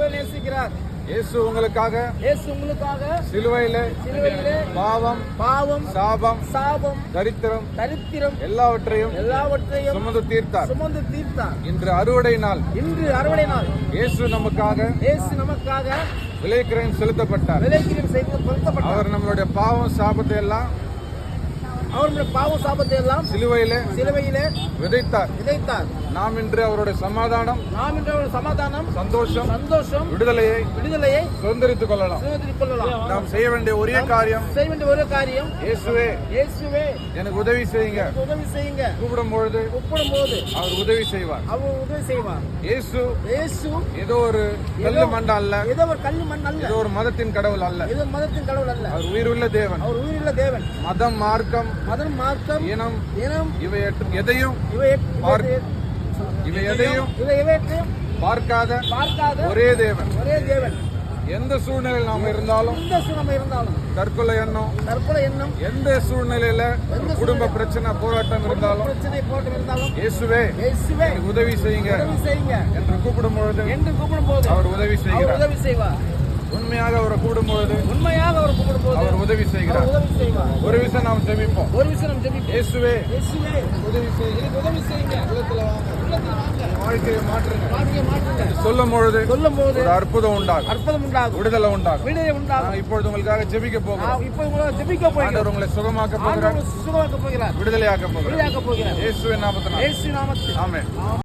உங்களை நேசிக்கிறார். இயேசு உங்களுக்காக சிலுவையிலே பாவம், சாபம், தரித்திரம் எல்லாவற்றையும் சுமந்து தீர்த்தார். இன்று அறுவடை நாள். இயேசு நமக்காக விலைக்கிரயம் செலுத்தப்பட்டார். அவர் நம்மளுடைய பாவம் சாபத்தை எல்லாம் சிலுவையிலே விதைத்தார். நாம் இன்று அவருடைய சமாதானம், சந்தோஷம், விடுதலையை சுதந்திரித்துக் கொள்ளலாம். நாம் செய்ய வேண்டிய ஒரே காரியம், இயேசுவே எனக்கு உதவி செய்யுங்க. கூப்பிடும் பொழுது அவர் உதவி செய்வார். இயேசு ஏதோ ஒரு கல்லு மண் அல்ல, ஏதோ ஒரு மதத்தின் கடவுள் அல்ல. அவர் உயிருள்ள தேவன். மதம், மார்க்கம், இனம் இவை எதையும் பார்க்காத ஒரே தேவன். எந்த சூழ்நிலையில் நாம் இருந்தாலும், தற்கொலை எண்ணம், எந்த சூழ்நிலையில குடும்ப பிரச்சனை, போராட்டம் இருந்தாலும், இயேசுவே உதவி செய்யுங்க என்று கூப்பிடும் பொழுது அவர் உதவி செய்கிறார். உண்மையாக அவரை கூடும்போது அவர் உதவி செய்கிறார். ஒரு விஷயம் நாம் ஜெபிப்போம். இயேசுவே உதவி செய்யுங்க, வாழ்க்கையை மாற்றுங்க சொல்லும் பொழுது ஒரு அற்புதம் உண்டாகும், விடுதலை உண்டாகும். இப்பொழுது உங்களுக்காக ஜெபிக்க போகிறோம். உங்களை சுகமாக்க போகிறார், விடுதலையாக்க போகிறார். இயேசுவின் நாமத்தினால் ஆமென்.